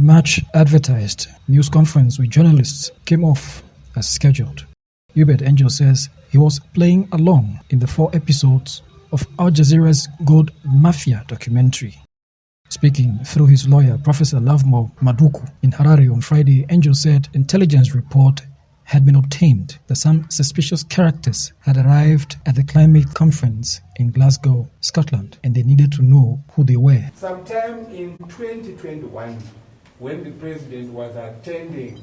The much-advertised news conference with journalists came off as scheduled. Uebert ANGEL'S says he was playing along in the 4 episodes of Al Jazeera's Gold Mafia documentary. Speaking through his lawyer, Professor Lovemore Madhuku, in Harare on Friday, ANGEL'S said intelligence report had been obtained that some suspicious characters had arrived at the climate conference in Glasgow, Scotland, and they needed to know who they were. Sometime in 2021, when the president was attending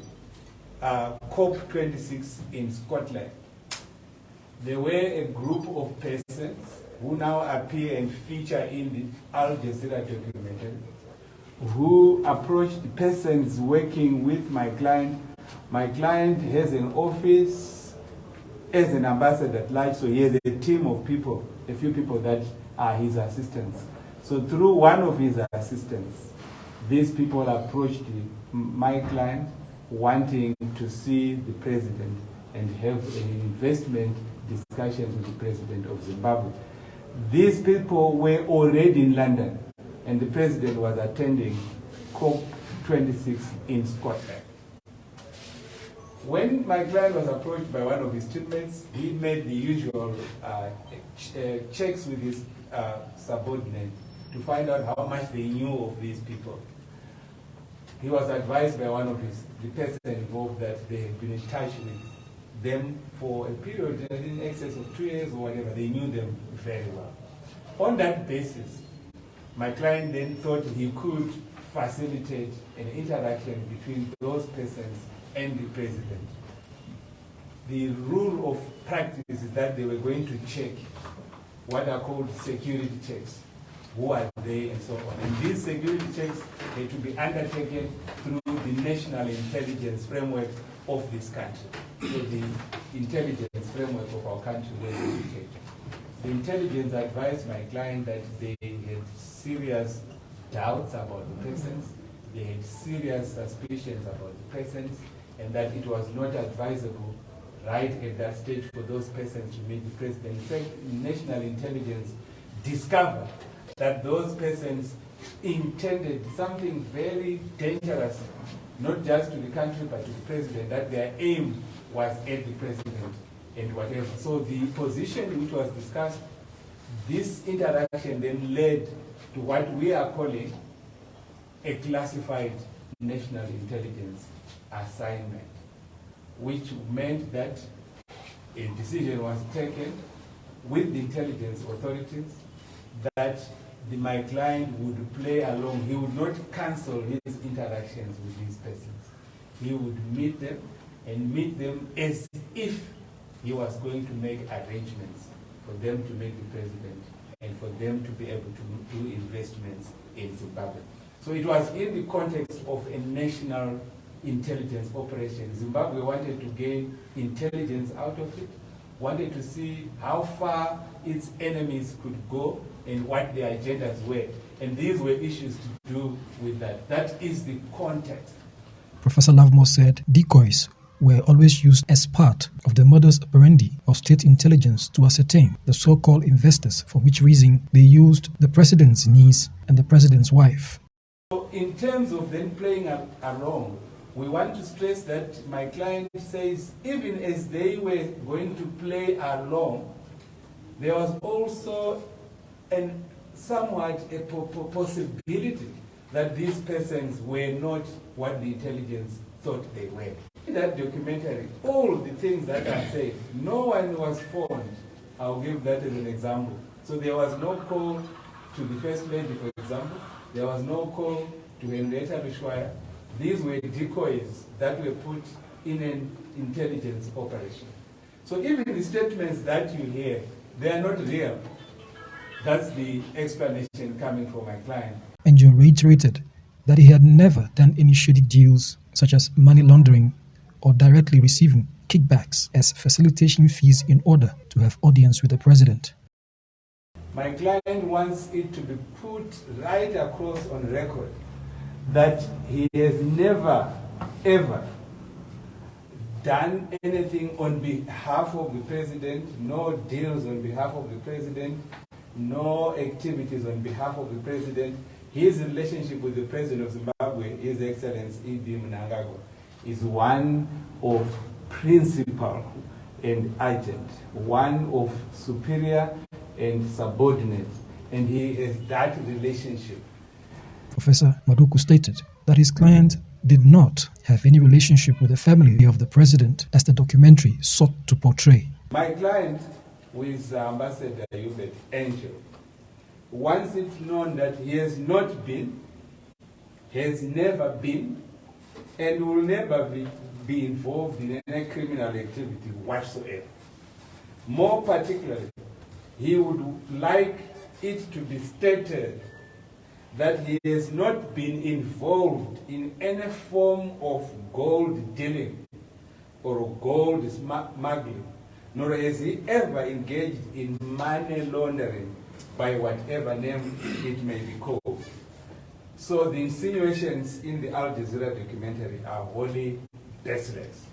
COP26 in Scotland, there were a group of persons who now appear and feature in the Al Jazeera documentary, who approached persons working with my client. My client has an office as an ambassador at large, so he has a team of people, a few people that are his assistants. So through one of his assistants, these people approached my client wanting to see the president and have an investment discussion with the president of Zimbabwe. These people were already in London, and the president was attending COP26 in Scotland. When my client was approached by one of his teammates, he made the usual checks with his subordinate to find out how much they knew of these people. He was advised by one of the person involved that they had been in touch with them for a period in excess of 2 years or whatever. They knew them very well. On that basis, my client then thought he could facilitate an interaction between those persons and the president. The rule of practice is that they were going to check what are called security checks. Who are they and so on. And these security checks had to be undertaken through the national intelligence framework of this country. So the intelligence framework of our country was checked. The intelligence advised my client that they had serious doubts about the persons, they had serious suspicions about the persons, and that it was not advisable right at that stage for those persons to meet the president. In fact, national intelligence discovered that those persons intended something very dangerous, not just to the country but to the president, that their aim was at the president and whatever. So the position which was discussed, this interaction then led to what we are calling a classified national intelligence assignment, which meant that a decision was taken with the intelligence authorities that my client would play along. He would not cancel his interactions with these persons. He would meet them and meet them as if he was going to make arrangements for them to meet the president and for them to be able to do investments in Zimbabwe. So it was in the context of a national intelligence operation. Zimbabwe wanted to gain intelligence out of it, wanted to see how far its enemies could go and what their agendas were. And these were issues to do with that. That is the context. Professor Lovemore said decoys were always used as part of the modus operandi of state intelligence to ascertain the so-called investors, for which reason they used the president's niece and the president's wife. So in terms of them playing along, we want to stress that my client says even as they were going to play along, there was also somewhat a possibility that these persons were not what the intelligence thought they were. In that documentary, all the things that I said, no one was phoned. I'll give that as an example. So there was no call to the First Lady, for example. There was no call to Henrietta Lushwaya. These were decoys that were put in an intelligence operation. So even the statements that you hear, they are not real. That's the explanation coming from my client. Angel reiterated that he had never done any shady deals such as money laundering or directly receiving kickbacks as facilitation fees in order to have audience with the president. My client wants it to be put right across on record that he has never, ever done anything on behalf of the president, no deals on behalf of the president, no activities on behalf of the president. his relationship with the President of Zimbabwe, His Excellency Mnangagwa, is one of principal and urgent, one of superior and subordinate, and he has that relationship. Professor Madhuku stated that his client did not have any relationship with the family of the president, as the documentary sought to portray. My client, who is Ambassador Uebert Angel, wants it known that he has not been, has never been, and will never be involved in any criminal activity whatsoever. More particularly, he would like it to be stated that he has not been involved in any form of gold dealing or gold smuggling, nor has he ever engaged in money laundering by whatever name it may be called. So the insinuations in the Al Jazeera documentary are wholly baseless.